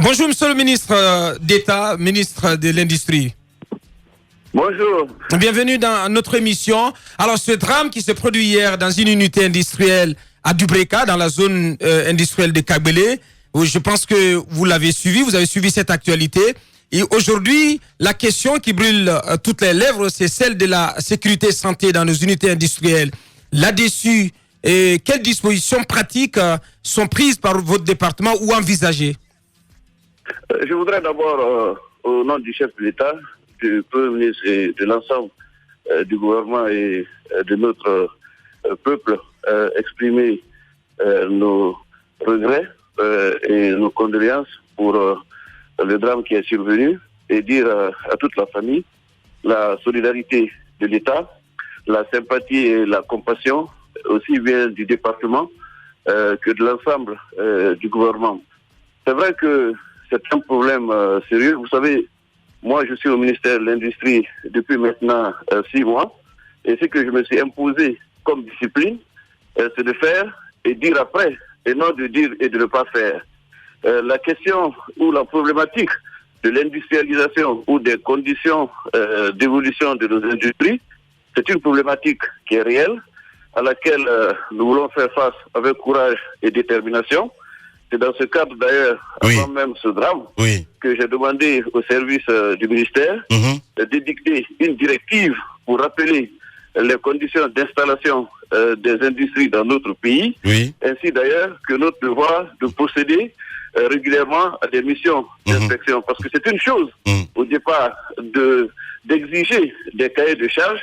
Bonjour, monsieur le ministre d'État, ministre de l'Industrie. Bonjour. Bienvenue dans notre émission. Alors, ce drame qui s'est produit hier dans une unité industrielle à Dubreka, dans la zone industrielle de Kagbele, je pense que vous l'avez suivi, vous avez suivi cette actualité. Et aujourd'hui, la question qui brûle toutes les lèvres, c'est celle de la sécurité santé dans nos unités industrielles. Là-dessus, quelles dispositions pratiques sont prises par votre département ou envisagées? Je voudrais d'abord, au nom du chef de l'État, du Premier ministre et de l'ensemble du gouvernement et de notre peuple, exprimer nos regrets et nos condoléances pour le drame qui est survenu et dire à toute la famille la solidarité de l'État, la sympathie et la compassion aussi bien du département que de l'ensemble du gouvernement. C'est vrai que c'est un problème sérieux. Vous savez, moi je suis au ministère de l'Industrie depuis maintenant 6 mois et ce que je me suis imposé comme discipline, c'est de faire et dire après et non de dire et de ne pas faire. La question ou la problématique de l'industrialisation ou des conditions d'évolution de nos industries, c'est une problématique qui est réelle, à laquelle nous voulons faire face avec courage et détermination. C'est dans ce cadre d'ailleurs, avant même ce drame, que j'ai demandé au service du ministère d'édicter une directive pour rappeler les conditions d'installation des industries dans notre pays, ainsi d'ailleurs que notre devoir de procéder régulièrement à des missions d'inspection. Parce que c'est une chose, au départ, d'exiger des cahiers de charges,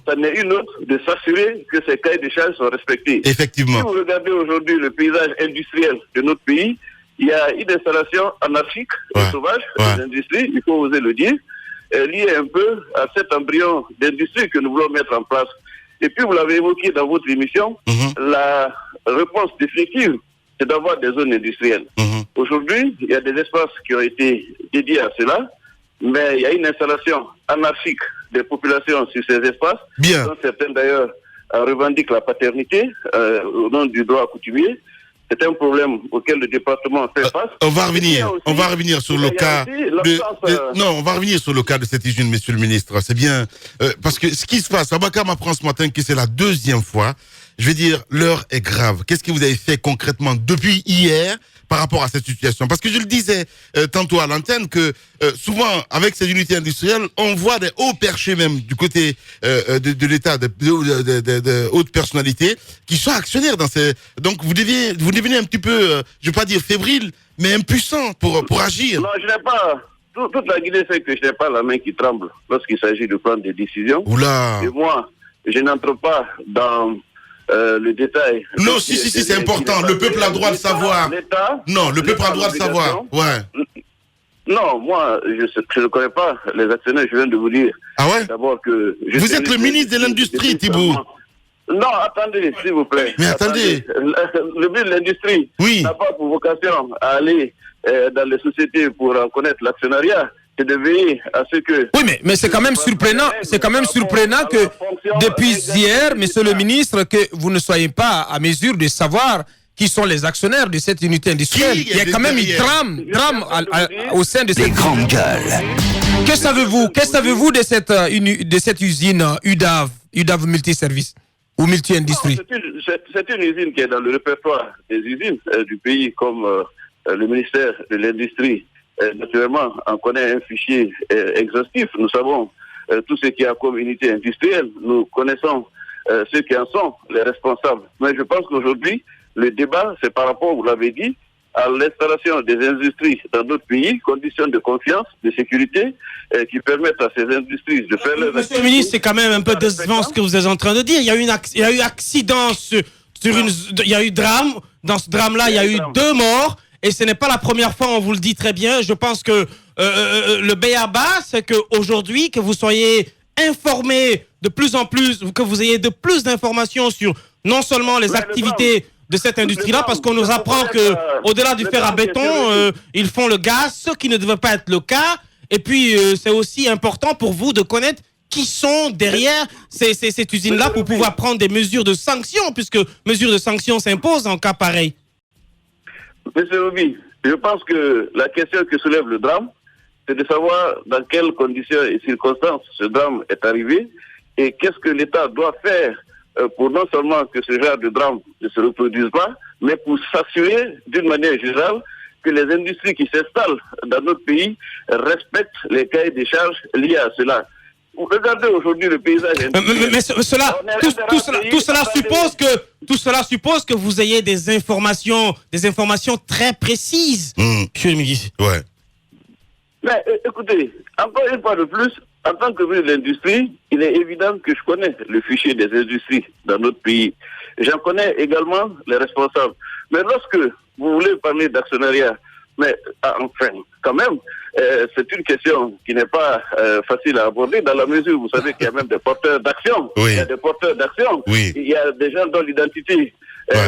ça n'est une autre de s'assurer que ces cahiers de charges sont respectés. Effectivement. Si vous regardez aujourd'hui le paysage industriel de notre pays, il y a une installation anarchique et sauvage des industries, il faut oser le dire, liée un peu à cet embryon d'industrie que nous voulons mettre en place. Et puis vous l'avez évoqué dans votre émission, la réponse définitive, c'est d'avoir des zones industrielles. Aujourd'hui, il y a des espaces qui ont été dédiés à cela, mais il y a une installation anarchique des populations sur ces espaces, dont certains d'ailleurs revendiquent la paternité au nom du droit coutumier. C'est un problème auquel le département fait face. On va revenir sur le cas on va revenir sur le cas de cette usine, monsieur le ministre. C'est bien, parce que ce qui se passe, Abakar m'apprend ce matin que c'est la 2e fois. Je veux dire, l'heure est grave. Qu'est-ce que vous avez fait concrètement depuis hier par rapport à cette situation? Parce que je le disais tantôt à l'antenne que souvent, avec ces unités industrielles, on voit des hauts perchés même du côté de l'État, de hautes personnalités qui sont actionnaires dans ces... Donc vous devenez un petit peu, je ne vais pas dire fébrile, mais impuissant pour agir. Non, je n'ai pas... Toute la Guinée sait que je n'ai pas la main qui tremble lorsqu'il s'agit de prendre des décisions. Oula. Et moi, je n'entre pas dans... le détail. Non, si, c'est important. Le peuple a le droit de savoir. Non, le peuple a le droit de savoir. Non, moi, je ne connais pas les actionnaires, je viens de vous dire. Ah ouais? D'abord que... Vous êtes le ministre de l'Industrie, Thibault. Non, attendez, s'il vous plaît. Mais attendez. Le ministre de l'Industrie n'a pas pour vocation à aller dans les sociétés pour en connaître l'actionnariat. C'est de veiller à ce que... Oui, mais c'est quand même surprenant. C'est quand même surprenant que depuis hier, monsieur le ministre, que vous ne soyez pas à mesure de savoir qui sont les actionnaires de cette unité industrielle. Il y a quand même un drame au sein de cette grande gueule. Que savez-vous de cette usine UDAV multiservice ou multi-industrie? C'est une usine qui est dans le répertoire des usines du pays, comme le ministère de l'Industrie. Naturellement, on connaît un fichier exhaustif. Nous savons tout ce qu'il y a comme unité industrielle. Nous connaissons ceux qui en sont les responsables. Mais je pense qu'aujourd'hui, le débat, c'est par rapport, vous l'avez dit, à l'installation des industries dans d'autres pays, conditions de confiance, de sécurité, qui permettent à ces industries de faire leurs... Monsieur le ministre, c'est quand même un peu décevant ce que vous êtes en train de dire. Il y a eu accident il y a eu drame. Dans ce drame-là, il y a eu 2 morts. Et ce n'est pas la première fois, on vous le dit très bien. Je pense que le b.a.-ba, c'est qu'aujourd'hui, que vous soyez informés de plus en plus, que vous ayez de plus d'informations sur non seulement les activités de cette industrie-là, parce qu'on nous apprend que au-delà du fer à béton, ils font le gaz, ce qui ne devait pas être le cas. Et puis, c'est aussi important pour vous de connaître qui sont derrière cette usine-là pour pouvoir prendre des mesures de sanction, puisque mesures de sanction s'imposent en cas pareil. Monsieur Obi, Je pense que la question que soulève le drame, c'est de savoir dans quelles conditions et circonstances ce drame est arrivé et qu'est-ce que l'État doit faire pour non seulement que ce genre de drame ne se reproduise pas, mais pour s'assurer d'une manière générale que les industries qui s'installent dans notre pays respectent les cahiers des charges liés à cela. Regardez aujourd'hui le paysage. Mais tout cela suppose que vous ayez des informations très précises. Monsieur le ministre. Ouais. Mais écoutez, encore une fois de plus, en tant que ministre de l'Industrie, il est évident que je connais le fichier des industries dans notre pays. J'en connais également les responsables. Mais lorsque vous voulez parler d'actionnariat, mais enfin, quand même, c'est une question qui n'est pas facile à aborder dans la mesure où vous savez qu'il y a même des porteurs d'action. Oui. Il y a des porteurs d'action. Oui. Il y a des gens dont l'identité,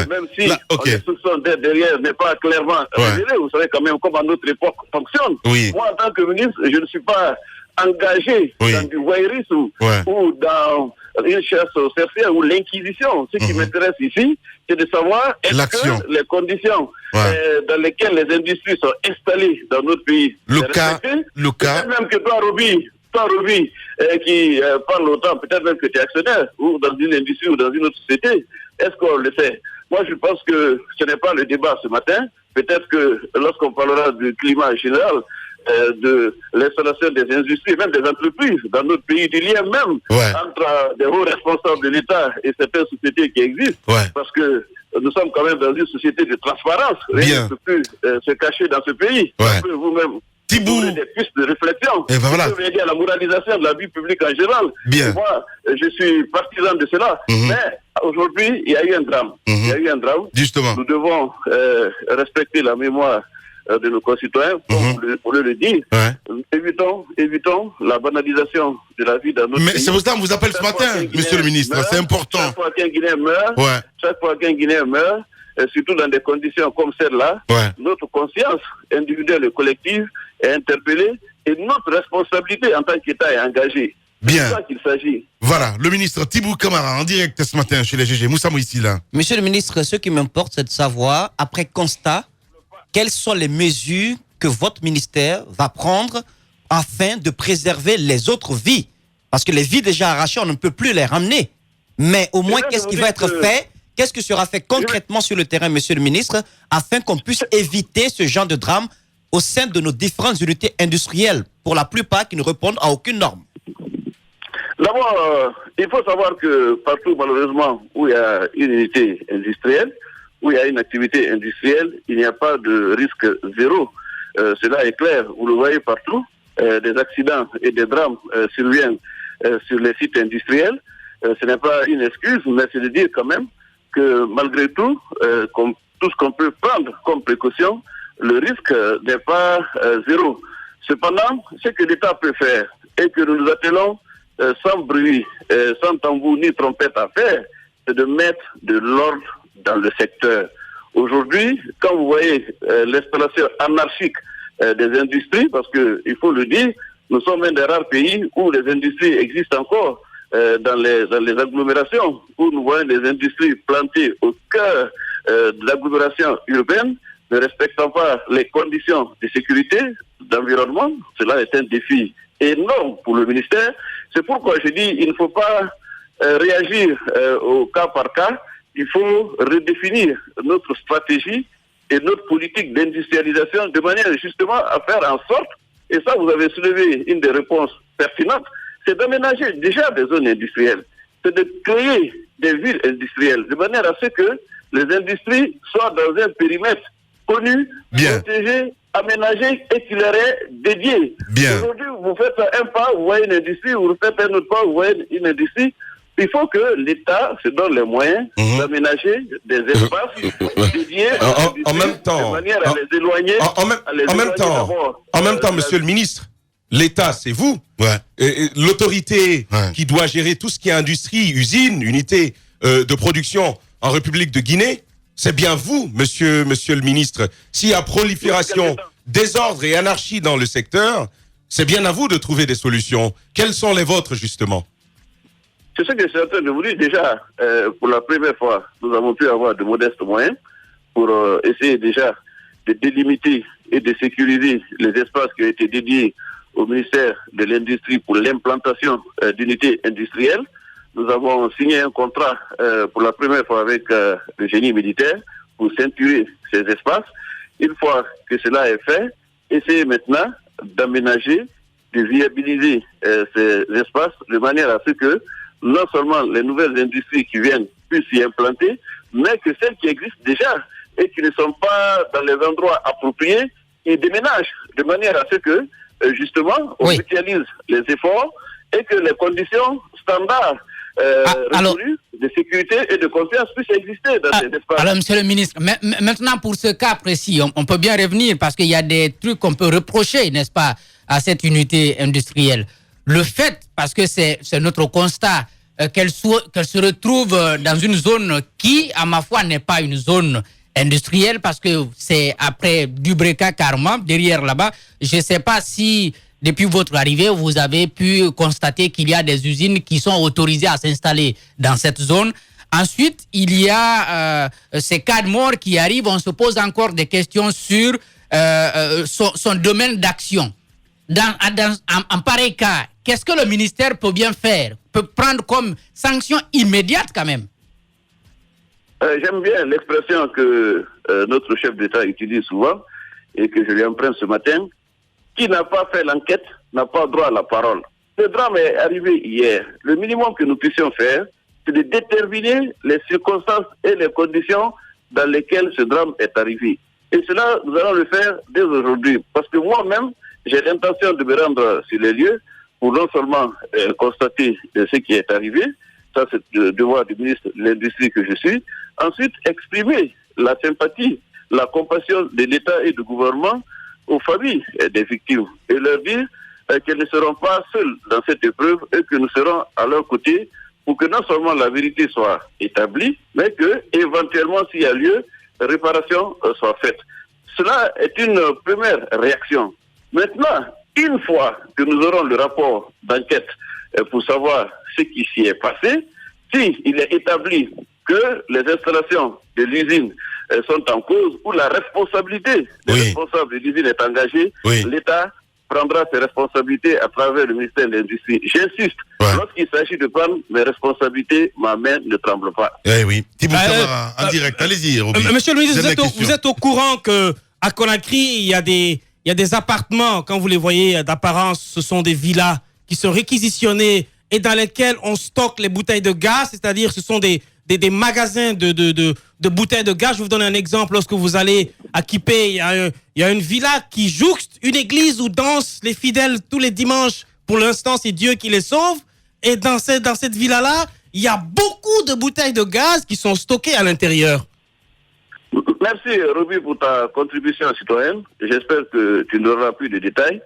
même si les soupçons derrière n'est pas clairement révélé, vous savez quand même comment notre époque fonctionne. Oui. Moi, en tant que ministre, je ne suis pas engagé dans du voyeurisme ou dans une chasse aux sorcières ou l'inquisition. Ce qui m'intéresse ici, c'est de savoir est-ce que les conditions dans lesquelles les industries sont installées dans notre pays le cas même que toi, Roby, qui parle autant, peut-être même que tu es actionnaire ou dans une industrie ou dans une autre société, est-ce qu'on le sait? Moi, je pense que ce n'est pas le débat ce matin. Peut-être que lorsqu'on parlera du climat général, de l'installation des industries, même des entreprises dans notre pays, du lien même entre des hauts responsables de l'État et certaines sociétés qui existent, parce que nous sommes quand même dans une société de transparence. Rien ne peut plus se cacher dans ce pays. Vous-même, Thibault, vous avez des pistes de réflexion. Et ben voilà. Vous pouvez aider à la moralisation de la vie publique en général. Moi, je suis partisan de cela. Mais aujourd'hui, il y a eu un drame. Il y a eu un drame. Justement. Nous devons respecter la mémoire de nos concitoyens, comme on le dit. Évitons la banalisation de la vie dans notre pays. Mais c'est pour ça qu'on vous appelle ce matin, monsieur le ministre. C'est important. Chaque fois qu'un Guinéen meurt, surtout dans des conditions comme celle-là, notre conscience individuelle et collective est interpellée et notre responsabilité en tant qu'État est engagée. Bien. C'est ça qu'il s'agit. Voilà, le ministre Thibault Camara en direct ce matin chez les GG. Moussa Moïsi là. Monsieur le ministre, ce qui m'importe, c'est de savoir, après constat, quelles sont les mesures que votre ministère va prendre afin de préserver les autres vies. Parce que les vies déjà arrachées, on ne peut plus les ramener. Mais au moins, qu'est-ce qui va être fait? Qu'est-ce qui sera fait concrètement sur le terrain, monsieur le ministre, afin qu'on puisse éviter ce genre de drame au sein de nos différentes unités industrielles, pour la plupart qui ne répondent à aucune norme? D'abord, il faut savoir que partout, malheureusement, où il y a une unité industrielle, où il y a une activité industrielle, il n'y a pas de risque zéro. Cela est clair. Vous le voyez partout. Des accidents et des drames surviennent sur les sites industriels. Ce n'est pas une excuse, mais c'est de dire quand même que malgré tout, tout ce qu'on peut prendre comme précaution, le risque n'est pas zéro. Cependant, ce que l'État peut faire et que nous nous attelons sans bruit, sans tambour ni trompette à faire, c'est de mettre de l'ordre dans le secteur. Aujourd'hui, quand vous voyez l'installation anarchique des industries, parce qu'il faut le dire, nous sommes un des rares pays où les industries existent encore dans les agglomérations, où nous voyons des industries plantées au cœur de l'agglomération urbaine, ne respectant pas les conditions de sécurité, d'environnement. Cela est un défi énorme pour le ministère. C'est pourquoi je dis qu'il ne faut pas réagir au cas par cas. Il faut redéfinir notre stratégie et notre politique d'industrialisation de manière justement à faire en sorte, et ça vous avez soulevé une des réponses pertinentes, c'est d'aménager déjà des zones industrielles, c'est de créer des villes industrielles, de manière à ce que les industries soient dans un périmètre connu, protégé, aménagé et qui leur est dédié. Aujourd'hui, vous faites un pas, vous voyez une industrie, vous faites un autre pas, vous voyez une industrie. Il faut que l'État se donne les moyens d'aménager des espaces dédiés en même temps, de manière à les éloigner. En même temps, monsieur le ministre, l'État, c'est vous. Et l'autorité qui doit gérer tout ce qui est industrie, usine, unité de production en République de Guinée, c'est bien vous, monsieur le ministre. S'il y a prolifération, désordre et anarchie dans le secteur, c'est bien à vous de trouver des solutions. Quelles sont les vôtres, justement? C'est ce que je suis en train de vous dire. Déjà, pour la première fois, nous avons pu avoir de modestes moyens pour essayer déjà de délimiter et de sécuriser les espaces qui ont été dédiés au ministère de l'Industrie pour l'implantation d'unités industrielles. Nous avons signé un contrat pour la première fois avec le génie militaire pour ceinturer ces espaces. Une fois que cela est fait, essayer maintenant d'aménager, de viabiliser ces espaces de manière à ce que non seulement les nouvelles industries qui viennent puissent s'y implanter, mais que celles qui existent déjà et qui ne sont pas dans les endroits appropriés, ils déménagent de manière à ce que, justement, on mutualise les efforts et que les conditions standards de sécurité et de confiance puissent exister dans ces espaces. Alors, monsieur le ministre, maintenant pour ce cas précis, on peut bien revenir parce qu'il y a des trucs qu'on peut reprocher, n'est-ce pas, à cette unité industrielle. Le fait, parce que c'est notre constat, qu'elle se retrouve dans une zone qui, à ma foi, n'est pas une zone industrielle parce que c'est après Dubreka carrément, derrière là-bas. Je ne sais pas si, depuis votre arrivée, vous avez pu constater qu'il y a des usines qui sont autorisées à s'installer dans cette zone. Ensuite, il y a ces cas de mort qui arrivent. On se pose encore des questions sur son domaine d'action. En pareil cas, qu'est-ce que le ministère peut bien faire, peut prendre comme sanction immédiate quand même? J'aime bien l'expression que notre chef d'État utilise souvent et que je lui emprunte ce matin. Qui n'a pas fait l'enquête n'a pas droit à la parole. Ce drame est arrivé hier. Le minimum que nous puissions faire, c'est de déterminer les circonstances et les conditions dans lesquelles ce drame est arrivé. Et cela, nous allons le faire dès aujourd'hui. Parce que moi-même, j'ai l'intention de me rendre sur les lieux pour non seulement constater ce qui est arrivé, ça c'est le devoir du ministre de l'Industrie que je suis, ensuite exprimer la sympathie, la compassion de l'État et du gouvernement aux familles des victimes et leur dire qu'elles ne seront pas seules dans cette épreuve et que nous serons à leur côté pour que non seulement la vérité soit établie, mais que éventuellement s'il y a lieu, réparation soit faite. Cela est une première réaction. Maintenant, une fois que nous aurons le rapport d'enquête pour savoir ce qui s'y est passé, s'il est établi que les installations de l'usine sont en cause ou la responsabilité des responsables de l'usine est engagée, l'État prendra ses responsabilités à travers le ministère de l'Industrie. J'insiste, lorsqu'il s'agit de prendre mes responsabilités, ma main ne tremble pas. Thibaut Camara, en direct, allez-y. Monsieur le ministre, vous êtes au courant qu'à Conakry, il y a des appartements, quand vous les voyez d'apparence, ce sont des villas qui sont réquisitionnés et dans lesquels on stocke les bouteilles de gaz, c'est-à-dire ce sont des magasins de bouteilles de gaz. Je vous donne un exemple. Lorsque vous allez à Kipé, il y a une villa qui jouxte une église où dansent les fidèles tous les dimanches. Pour l'instant, c'est Dieu qui les sauve. Et dans cette villa-là, il y a beaucoup de bouteilles de gaz qui sont stockées à l'intérieur. Merci, Roby, pour ta contribution citoyenne. J'espère que tu n'auras plus de détails,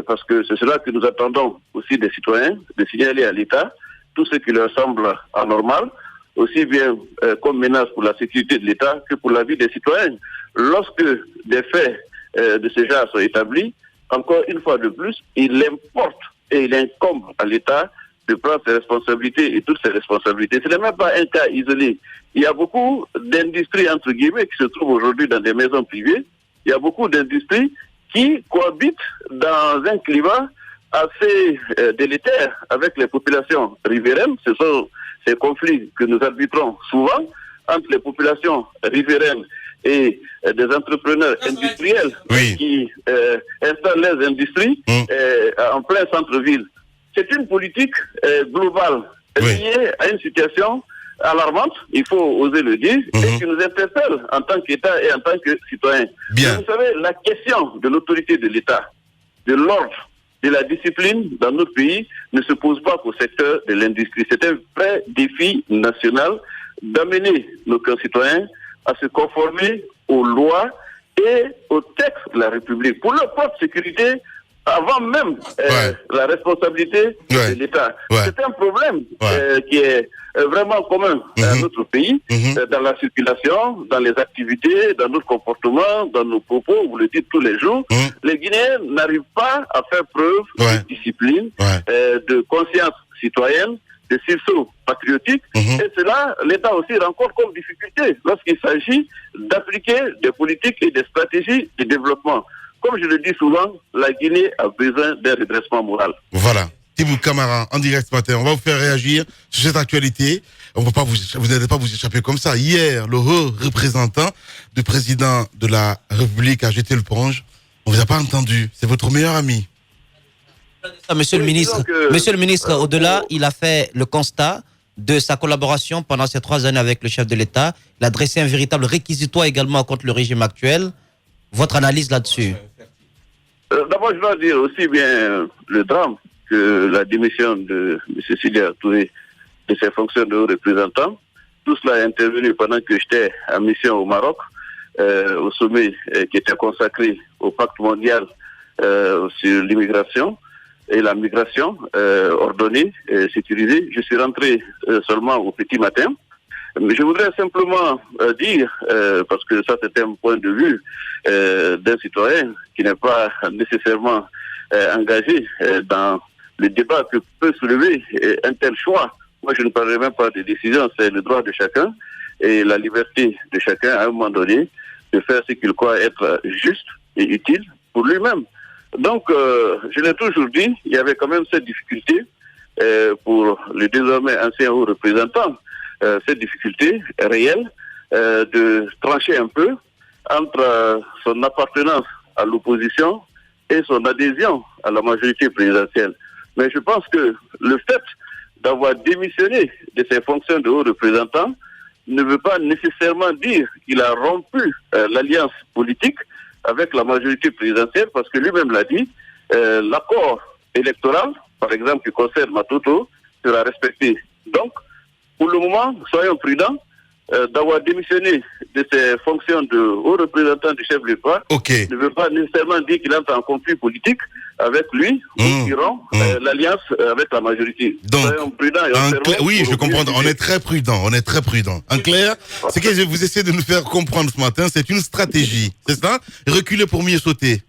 parce que c'est cela que nous attendons aussi des citoyens, de signaler à l'État tout ce qui leur semble anormal, aussi bien comme menace pour la sécurité de l'État que pour la vie des citoyens. Lorsque des faits de ce genre sont établis, encore une fois de plus, il importe et il incombe à l'État de prendre ses responsabilités et toutes ses responsabilités. Ce n'est même pas un cas isolé. Il y a beaucoup d'industries, entre guillemets, qui se trouvent aujourd'hui dans des maisons privées. Il y a beaucoup d'industries qui cohabitent dans un climat assez délétère avec les populations riveraines. Ce sont ces conflits que nous arbitrons souvent entre les populations riveraines et des entrepreneurs industriels qui installent les industries en plein centre-ville. C'est une politique globale liée à une situation alarmante, il faut oser le dire, et qui nous interpelle en tant qu'État et en tant que citoyen. Vous savez, la question de l'autorité de l'État, de l'ordre, de la discipline dans notre pays ne se pose pas qu'au secteur de l'industrie. C'est un vrai défi national d'amener nos concitoyens à se conformer aux lois et aux textes de la République pour leur propre sécurité avant même la responsabilité de l'État. C'est un problème qui est vraiment commun à notre pays, dans la circulation, dans les activités, dans notre comportement, dans nos propos, vous le dites tous les jours. Les Guinéens n'arrivent pas à faire preuve de discipline, de conscience citoyenne, de sursaut patriotique. Et cela, l'État aussi rencontre comme difficulté lorsqu'il s'agit d'appliquer des politiques et des stratégies de développement. Comme je le dis souvent, la Guinée a besoin d'un redressement moral. Voilà. Thibaut Camara, en direct ce matin, on va vous faire réagir sur cette actualité. On va pas vous n'allez pas vous échapper comme ça. Hier, le haut représentant du président de la République a jeté l'éponge. On vous a pas entendu. C'est votre meilleur ami. Monsieur le ministre, au-delà, il a fait le constat de sa collaboration pendant ces 3 années avec le chef de l'État. Il a dressé un véritable réquisitoire également contre le régime actuel. Votre analyse là-dessus? D'abord, je dois dire aussi bien le drame que la démission de M. Sidia Touré de ses fonctions de haut représentant. Tout cela est intervenu pendant que j'étais en mission au Maroc, au sommet qui était consacré au pacte mondial sur l'immigration et la migration ordonnée et sécurisée. Je suis rentré seulement au petit matin. Mais je voudrais simplement dire, parce que ça c'est un point de vue d'un citoyen qui n'est pas nécessairement engagé dans le débat que peut soulever un tel choix. Moi je ne parlerai même pas de décision, c'est le droit de chacun et la liberté de chacun à un moment donné de faire ce qu'il croit être juste et utile pour lui-même. Donc je l'ai toujours dit, il y avait quand même cette difficulté pour le désormais ancien haut représentant, cette difficulté réelle de trancher un peu entre son appartenance à l'opposition et son adhésion à la majorité présidentielle. Mais je pense que le fait d'avoir démissionné de ses fonctions de haut représentant ne veut pas nécessairement dire qu'il a rompu l'alliance politique avec la majorité présidentielle, parce que lui-même l'a dit, l'accord électoral, par exemple, qui concerne Matoto, sera respecté. Donc, pour le moment, soyons prudents d'avoir démissionné de ses fonctions de haut représentant du chef de l'État ne veut pas nécessairement dire qu'il entre en conflit politique avec lui ou qui rompt l'alliance avec la majorité. Donc, soyons prudents et oui, je comprends. On est très prudent. En clair, ce que je vous essaie de nous faire comprendre ce matin, c'est une stratégie. C'est ça? Reculer pour mieux sauter.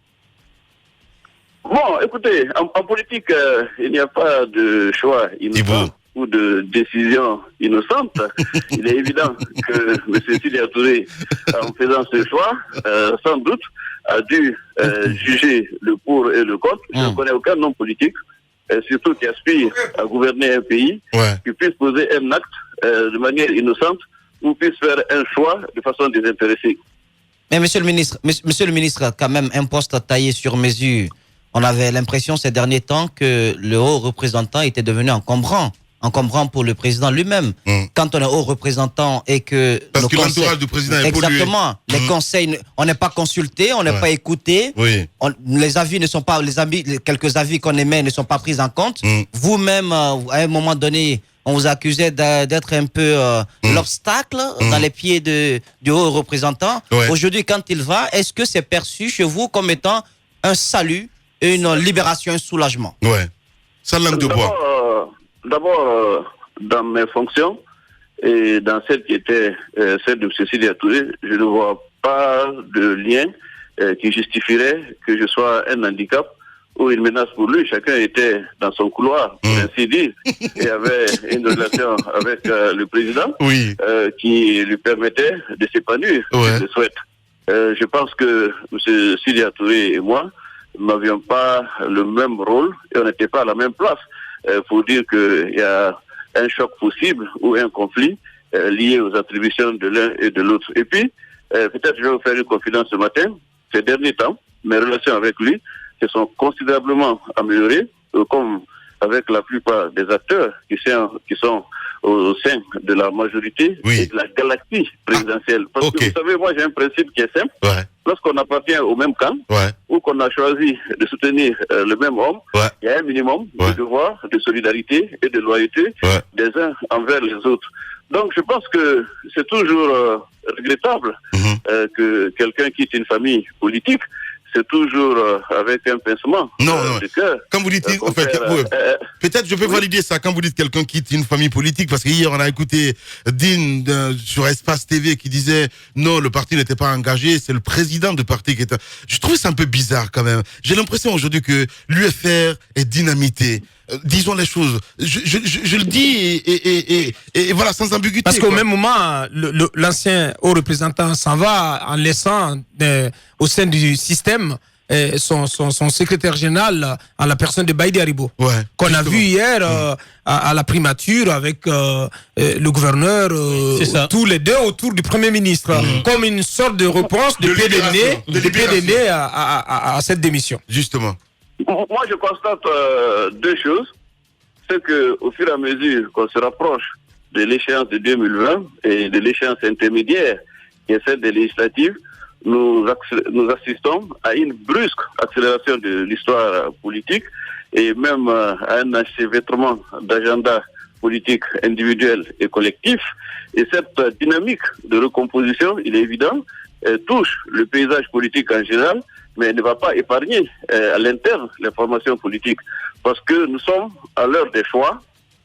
Bon, écoutez, en politique, il n'y a pas de choix innocent ou de décision innocente. Il est évident que M. Sidia Touré, en faisant ce choix, sans doute, a dû juger le pour et le contre. Je ne connais aucun homme politique, surtout qui aspire à gouverner un pays, qui puisse poser un acte de manière innocente ou puisse faire un choix de façon désintéressée. Mais monsieur le ministre, quand même, un poste taillé sur mesure. On avait l'impression ces derniers temps que le haut représentant était devenu encombrant pour le président lui-même. Quand on est haut représentant et que... Parce que l'entourage du président est pollué. Exactement. Les conseils, on n'est pas consulté, on n'est pas écouté. Les avis ne sont pas... quelques avis qu'on émet ne sont pas pris en compte. Vous-même, à un moment donné, on vous accusait d'être un peu l'obstacle dans les pieds du haut représentant. Aujourd'hui, quand il va, est-ce que c'est perçu chez vous comme étant un salut, une libération, un soulagement? Ça langue de bois. D'abord, dans mes fonctions et dans celle qui était celle de M. Sidia Touré, je ne vois pas de lien qui justifierait que je sois un handicap ou une menace pour lui. Chacun était dans son couloir, pour ainsi dire, et avait une relation avec le président qui lui permettait de s'épanouir, je le souhaite. Je pense que M. Sidia Touré et moi n'avions pas le même rôle et on n'était pas à la même place. Pour dire qu'il y a un choc possible ou un conflit lié aux attributions de l'un et de l'autre. Et puis, peut-être je vais vous faire une confidence ce matin. Ces derniers temps, mes relations avec lui se sont considérablement améliorées, comme avec la plupart des acteurs qui sont au sein de la majorité et de la galaxie présidentielle. Parce que vous savez, moi j'ai un principe qui est simple. Lorsqu'on appartient au même camp, ou qu'on a choisi de soutenir le même homme, il y a un minimum de devoir, de solidarité et de loyauté des uns envers les autres. Donc je pense que c'est toujours regrettable que quelqu'un quitte une famille politique. C'est toujours avec un pincement de cœur. Quand vous dites, peut-être je peux valider ça, quand vous dites quelqu'un quitte une famille politique, parce qu'hier on a écouté Dean sur Espace TV qui disait non, le parti n'était pas engagé, c'est le président du parti qui était... Je trouve ça un peu bizarre quand même. J'ai l'impression aujourd'hui que l'UFR est dynamité. disons les choses. Je le dis et voilà, sans ambiguïté. Parce qu'au même moment, l'ancien haut représentant s'en va en laissant au sein du système son secrétaire général en la personne de Baïdi Haribo. Ouais, qu'on a vu hier à la primature avec le gouverneur, tous les deux autour du Premier ministre, comme une sorte de réponse de pied de nez à cette démission. Justement. Moi, je constate deux choses. C'est qu'au fur et à mesure qu'on se rapproche de l'échéance de 2020 et de l'échéance intermédiaire, qui est celle des législatives, nous assistons à une brusque accélération de l'histoire politique et même à un enchevêtrement d'agenda politique individuel et collectif. Et cette dynamique de recomposition, il est évident, touche le paysage politique en général, mais elle ne va pas épargner à l'interne les formations politiques. Parce que nous sommes à l'heure des choix,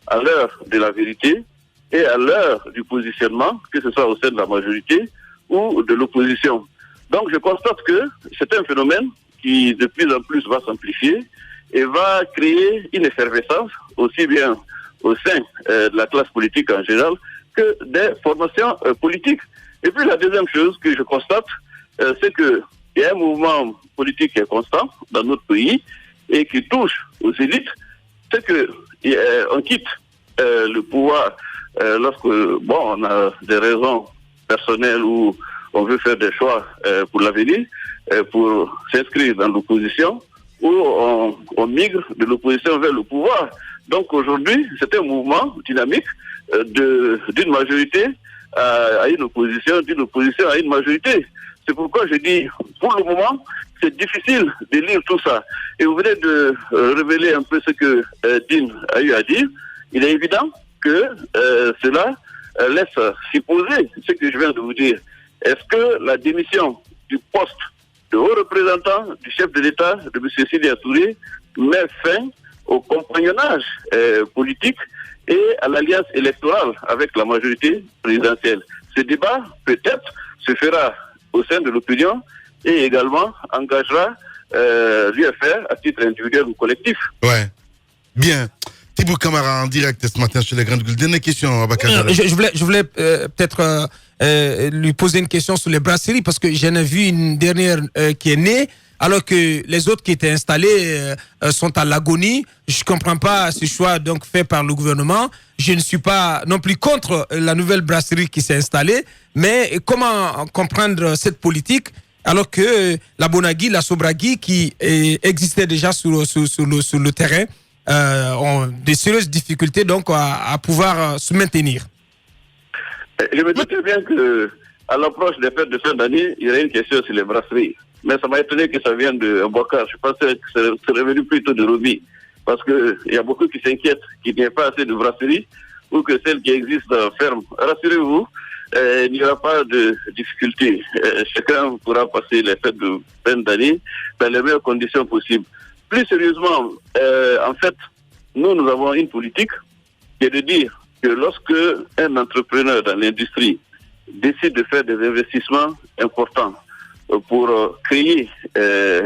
à l'heure de la vérité et à l'heure du positionnement, que ce soit au sein de la majorité ou de l'opposition. Donc je constate que c'est un phénomène qui de plus en plus va s'amplifier et va créer une effervescence aussi bien au sein de la classe politique en général que des formations politiques. Et puis la deuxième chose que je constate, c'est qu'il y a un mouvement politique qui est constant dans notre pays et qui touche aux élites, c'est qu'on quitte le pouvoir lorsque on a des raisons personnelles ou on veut faire des choix pour l'avenir, pour s'inscrire dans l'opposition, ou on migre de l'opposition vers le pouvoir. Donc aujourd'hui, c'est un mouvement dynamique d'une majorité à une opposition, d'une opposition à une majorité. C'est pourquoi je dis, pour le moment, c'est difficile de lire tout ça. Et vous venez de révéler un peu ce que Dean a eu à dire. Il est évident que cela laisse supposer ce que je viens de vous dire. Est-ce que la démission du poste de haut représentant du chef de l'État, de M. Sidi Touré, met fin au compagnonnage politique et à l'alliance électorale avec la majorité présidentielle? Ce débat, peut-être, se fera au sein de l'opinion et également engagera l'UFR à titre individuel ou collectif. Ouais. Bien. Thibaut Camara en direct ce matin sur les Grandes Gueules. Dernière question, Abakar. Je voulais peut-être lui poser une question sur les brasseries parce que j'en ai vu une dernière qui est née alors que les autres qui étaient installés sont à l'agonie. Je comprends pas ce choix donc fait par le gouvernement. Je ne suis pas non plus contre la nouvelle brasserie qui s'est installée, mais comment comprendre cette politique alors que la Bonagui, la Sobragui qui existait déjà sur le terrain ont des sérieuses difficultés donc à pouvoir se maintenir. Je me doutais bien qu'à l'approche des fêtes de fin d'année, il y aurait une question sur les brasseries. Mais ça m'a étonné que ça vienne de Bokar. Je pensais que c'est revenu plutôt de Roby. Parce qu'il y a beaucoup qui s'inquiètent qu'il n'y ait pas assez de brasseries ou que celles qui existent ferment. Rassurez-vous, il n'y aura pas de difficulté. Chacun pourra passer les fêtes de fin d'année dans les meilleures conditions possibles. Plus sérieusement, en fait, nous avons une politique qui est de dire que lorsque un entrepreneur dans l'industrie décide de faire des investissements importants pour créer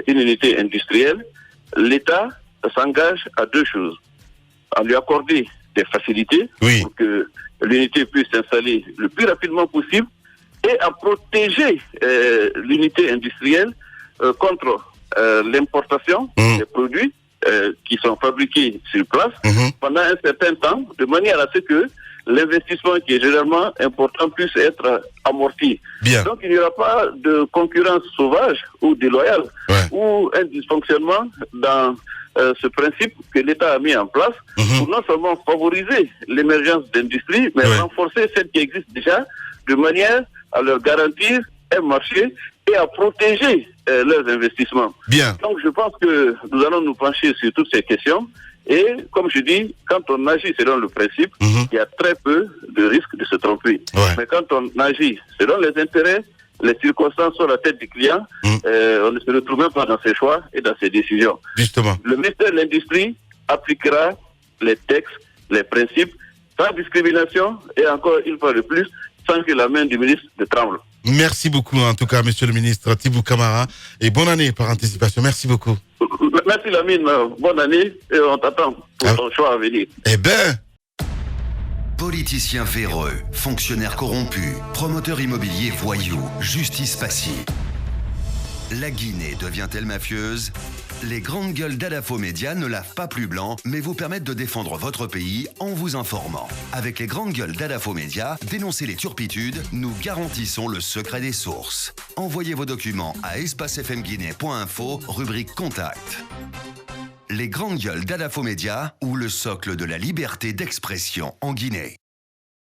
une unité industrielle, l'État s'engage à deux choses. À lui accorder des facilités pour que l'unité puisse s'installer le plus rapidement possible et à protéger l'unité industrielle contre l'importation des produits qui sont fabriqués sur place pendant un certain temps, de manière à ce que l'investissement qui est généralement important puisse être amorti. Bien. Donc il n'y aura pas de concurrence sauvage ou déloyale ou un dysfonctionnement dans ce principe que l'État a mis en place pour non seulement favoriser l'émergence d'industries, mais renforcer celles qui existent déjà de manière à leur garantir un marché et à protéger leurs investissements. Bien. Donc je pense que nous allons nous pencher sur toutes ces questions et comme je dis, quand on agit selon le principe, il y a très peu de risques de se tromper. Mais quand on agit selon les intérêts, les circonstances sur la tête du client, on ne se retrouve même pas dans ses choix et dans ses décisions. Justement. Le ministère de l'Industrie appliquera les textes, les principes, sans discrimination et encore une fois de plus, sans que la main du ministre ne tremble. Merci beaucoup, en tout cas, monsieur le ministre Thibaut Camara. Et bonne année par anticipation. Merci beaucoup. Merci Lamine, bonne année et on t'attend. pour son choix à venir. Eh ben. Politiciens véreux, fonctionnaires corrompus, promoteurs immobiliers voyous, justice passive. La Guinée devient-elle mafieuse ? Les grandes gueules d'Adafo Média ne lavent pas plus blanc, mais vous permettent de défendre votre pays en vous informant. Avec les grandes gueules d'Adafo Média, dénoncez les turpitudes, nous garantissons le secret des sources. Envoyez vos documents à espacefmguinée.info, rubrique Contact. Les grandes gueules d'Adafo Média ou le socle de la liberté d'expression en Guinée.